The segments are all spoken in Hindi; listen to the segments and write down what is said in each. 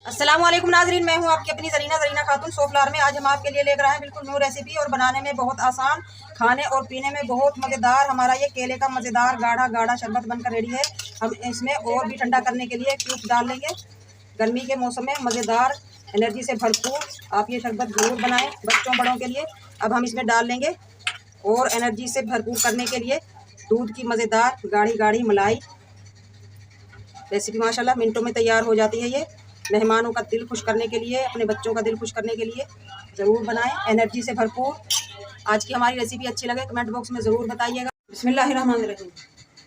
अस्सलाम वालेकुम नाजरीन, मैं हूं आपकी अपनी जरीना खातून सोफलार में। आज हम आपके लिए लेकर आए हैं बिल्कुल न्यू रेसिपी और बनाने में बहुत आसान, खाने और पीने में बहुत मज़ेदार। हमारा ये केले का मज़ेदार गाढ़ा गाढ़ा शरबत बनकर रेडी है। हम इसमें और भी ठंडा करने के लिए क्यूब डाल लेंगे। गर्मी के मौसम में मज़ेदार, एनर्जी से भरपूर आप ये शरबत ज़रूर बनाएँ बच्चों बड़ों के लिए। अब हम इसमें डाल लेंगे और एनर्जी से भरपूर करने के लिए दूध की मज़ेदार गाढ़ी गाढ़ी मलाई। रेसिपी माशाल्लाह मिनटों में तैयार हो जाती है। ये मेहमानों का दिल खुश करने के लिए, अपने बच्चों का दिल खुश करने के लिए ज़रूर बनाएं। एनर्जी से भरपूर। आज की हमारी रेसिपी अच्छी लगे कमेंट बॉक्स में ज़रूर बताइएगा। बिस्मिल्लाहिर्रहमानिर्रहीम।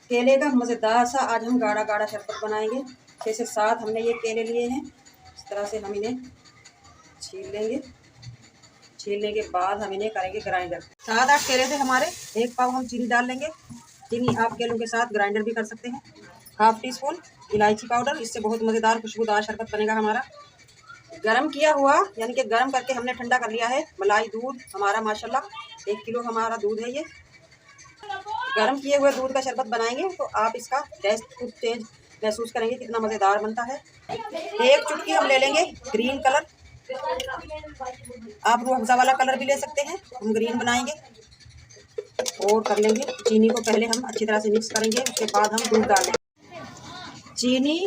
केले का मज़ेदार सा आज हम गाढ़ा गाढ़ा शरबत बनाएंगे। 6 से 7 हमने ये केले लिए हैं। इस तरह से हम इन्हें छील लेंगे। छीलने के बाद हम इन्हें करेंगे ग्राइंडर। 7-8 केले थे हमारे। 1 पाव हम चीनी डाल लेंगे। चीनी आप केलों के साथ ग्राइंडर भी कर सकते हैं। 1/2 टीस्पून इलायची पाउडर, इससे बहुत मज़ेदार खुशबूदार शरबत बनेगा हमारा। गरम किया हुआ यानी कि गरम करके हमने ठंडा कर लिया है मलाई दूध हमारा। माशाल्लाह 1 किलो हमारा दूध है। ये गरम किए हुए दूध का शरबत बनाएंगे तो आप इसका टेस्ट खूब तेज महसूस करेंगे, कितना मज़ेदार बनता है। 1 चुटकी हम ले लेंगे ग्रीन कलर। आप रूह अफ़ज़ा वाला कलर भी ले सकते हैं। हम ग्रीन बनाएंगे और कर लेंगे। चीनी को पहले हम अच्छी तरह से मिक्स करेंगे, उसके बाद हम दूध डालेंगे। चीनी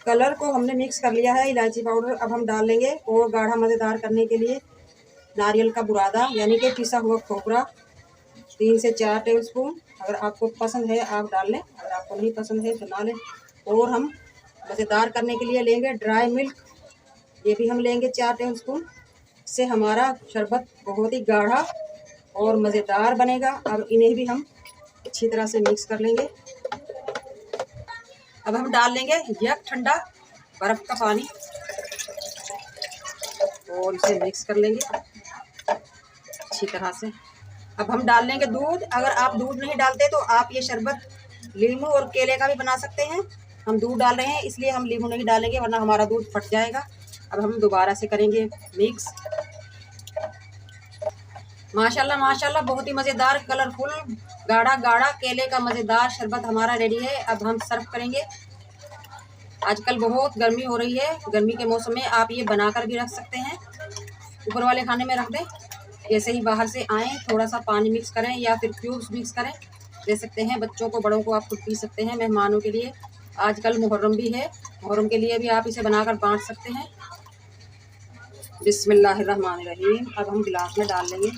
कलर को हमने मिक्स कर लिया है, इलायची पाउडर अब हम डाल लेंगे। और गाढ़ा मज़ेदार करने के लिए नारियल का बुरादा यानी कि पिसा हुआ खोपरा 3 से 4 टेबलस्पून। अगर आपको पसंद है आप डाल लें, अगर आपको नहीं पसंद है तो ना लें। और हम मज़ेदार करने के लिए लेंगे ड्राई मिल्क, ये भी हम लेंगे 4 टेबलस्पून। इससे हमारा शरबत बहुत ही गाढ़ा और मज़ेदार बनेगा। अब इन्हें भी हम अच्छी तरह से मिक्स कर लेंगे। अब हम डाल लेंगे यक ठंडा बर्फ़ का पानी और इसे मिक्स कर लेंगे अच्छी तरह से। अब हम डाल लेंगे दूध। अगर आप दूध नहीं डालते तो आप ये शरबत लीमू और केले का भी बना सकते हैं। हम दूध डाल रहे हैं इसलिए हम लीमू नहीं डालेंगे, वरना हमारा दूध फट जाएगा। अब हम दोबारा से करेंगे मिक्स। माशाल्लाह माशाल्लाह बहुत ही मज़ेदार कलरफुल गाढ़ा गाढ़ा केले का मज़ेदार शरबत हमारा रेडी है। अब हम सर्व करेंगे। आजकल बहुत गर्मी हो रही है, गर्मी के मौसम में आप ये बनाकर भी रख सकते हैं, ऊपर वाले खाने में रख दें। जैसे ही बाहर से आएँ थोड़ा सा पानी मिक्स करें या फिर क्यूब्स मिक्स करें, दे सकते हैं बच्चों को, बड़ों को आप खुद पी सकते हैं। मेहमानों के लिए आजकल मुहर्रम भी है, मुहर्रम के लिए भी आप इसे बनाकर बांट सकते हैं। बिस्मिल्लाहिर्रहमानिर्रहीम। अब हम गिलास में डाल लेंगे।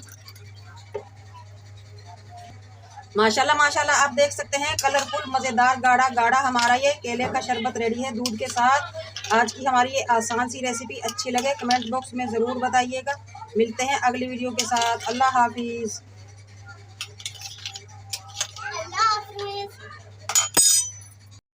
माशाल्लाह माशाल्लाह आप देख सकते हैं कलरफुल मज़ेदार गाढ़ा गाढ़ा हमारा ये केले का शरबत रेडी है दूध के साथ। आज की हमारी ये आसान सी रेसिपी अच्छी लगे कमेंट बॉक्स में ज़रूर बताइएगा। मिलते हैं अगली वीडियो के साथ। अल्लाह हाफिज़।